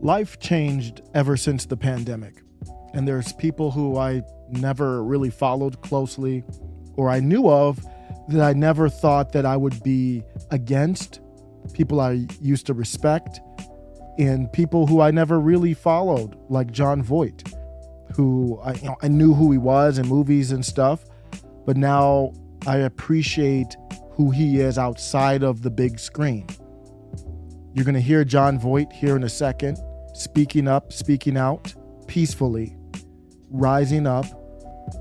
Life changed ever since the pandemic, and there's people who I never really followed closely or I knew of that I never thought that I would be against, people I used to respect, and people who I never really followed, like Jon Voight, who I knew who he was in movies and stuff, but now I appreciate who he is outside of the big screen. You're going to hear Jon Voight here in a second, speaking up, speaking out peacefully, rising up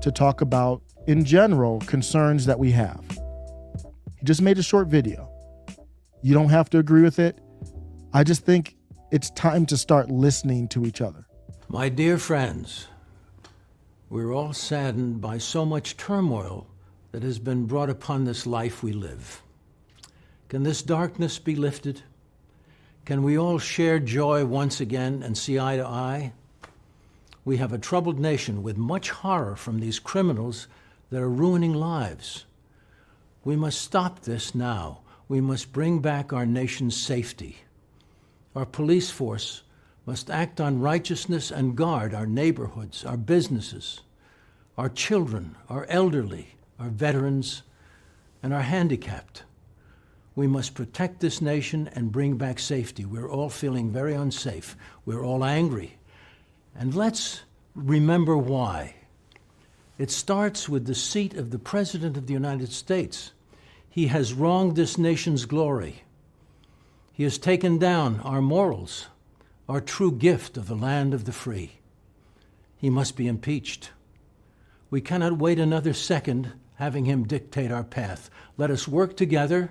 to talk about, in general, concerns that we have. He just made a short video. You don't have to agree with it. I just think it's time to start listening to each other. My dear friends, we're all saddened by so much turmoil that has been brought upon this life we live. Can this darkness be lifted? Can we all share joy once again and see eye to eye? We have a troubled nation with much horror from these criminals that are ruining lives. We must stop this now. We must bring back our nation's safety. Our police force must act on righteousness and guard our neighborhoods, our businesses, our children, our elderly, our veterans, and our handicapped. We must protect this nation and bring back safety. We're all feeling very unsafe. We're all angry. And let's remember why. It starts with the seat of the President of the United States. He has wronged this nation's glory. He has taken down our morals, our true gift of the land of the free. He must be impeached. We cannot wait another second having him dictate our path. Let us work together,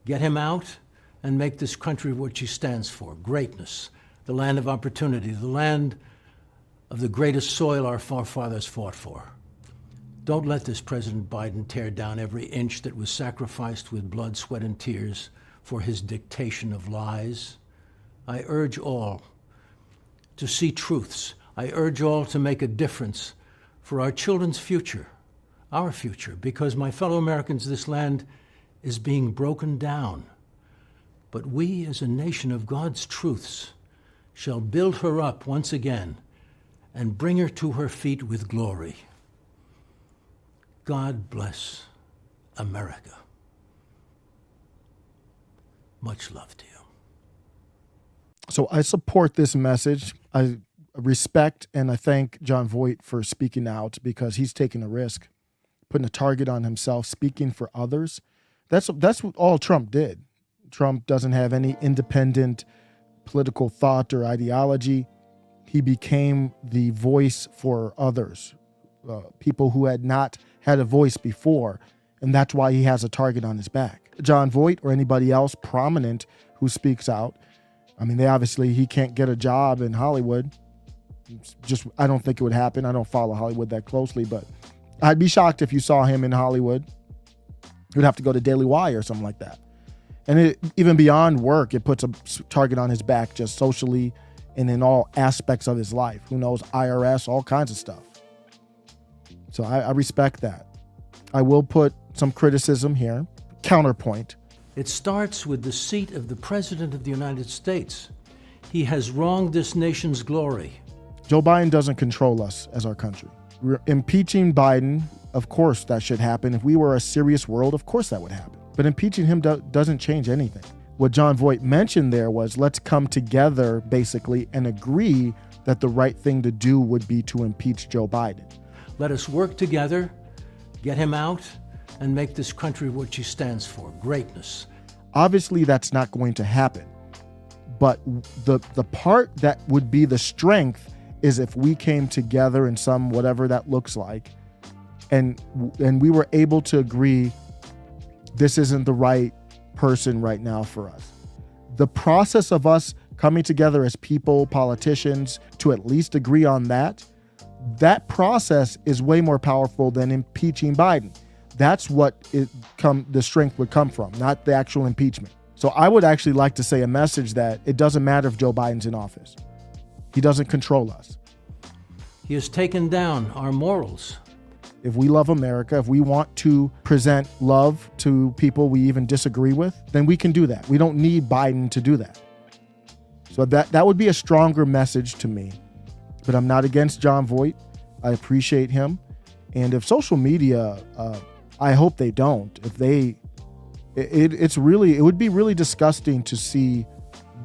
get him out, and make this country what she stands for: greatness, the land of opportunity, the land of the greatest soil our forefathers fought for. Don't let this President Biden tear down every inch that was sacrificed with blood, sweat, and tears for his dictation of lies. I urge all to see truths. I urge all to make a difference for our children's future, our future, because, my fellow Americans, this land is being broken down. But we, as a nation of God's truths, shall build her up once again and bring her to her feet with glory. God bless America. Much love to you. So I support this message. I respect and I thank Jon Voight for speaking out, because he's taking a risk, putting a target on himself, speaking for others. That's what all Trump did. Trump doesn't have any independent political thought or ideology. He became the voice for others, people who had not had a voice before, and that's why he has a target on his back. Jon Voight or anybody else prominent who speaks out, I mean, he can't get a job in Hollywood. I don't think it would happen. I don't follow Hollywood that closely, but I'd be shocked if you saw him in Hollywood. You'd have to go to Daily Wire or something like that. And even beyond work, it puts a target on his back just socially and in all aspects of his life. Who knows, IRS, all kinds of stuff. So I respect that. I will put some criticism here. Counterpoint. It starts with the seat of the President of the United States. He has wronged this nation's glory. Joe Biden doesn't control us as our country. We're impeaching Biden, of course that should happen. If we were a serious world, of course that would happen. But impeaching him doesn't change anything. What Jon Voight mentioned there was, let's come together, basically, and agree that the right thing to do would be to impeach Joe Biden. Let us work together, get him out, and make this country what she stands for: greatness. Obviously, that's not going to happen. But the part that would be the strength is if we came together in some, whatever that looks like, and we were able to agree this isn't the right person right now for us. The process of us coming together as people, politicians, to at least agree on that process is way more powerful than impeaching Biden. That's what the strength would come from, not the actual impeachment. So I would actually like to say a message that it doesn't matter if Joe Biden's in office. He doesn't control us. He has taken down our morals. If we love America, if we want to present love to people we even disagree with, then we can do that. We don't need Biden to do that. So that would be a stronger message to me. But I'm not against Jon Voight. I appreciate him. And if social media, I hope they don't. If they, it would be really disgusting to see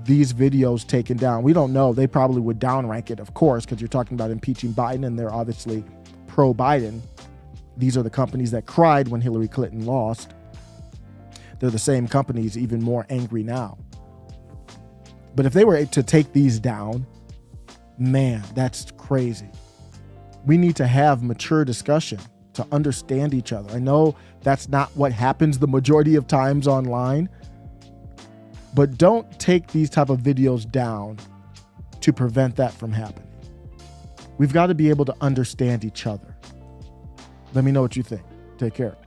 these videos taken down. We don't know. They probably would downrank it, of course, because you're talking about impeaching Biden, and they're obviously pro-Biden. These are the companies that cried when Hillary Clinton lost. They're the same companies, even more angry now. But if they were to take these down, man, that's crazy. We need to have mature discussion to understand each other. I know that's not what happens the majority of times online, but don't take these type of videos down to prevent that from happening. We've got to be able to understand each other. Let me know what you think. Take care.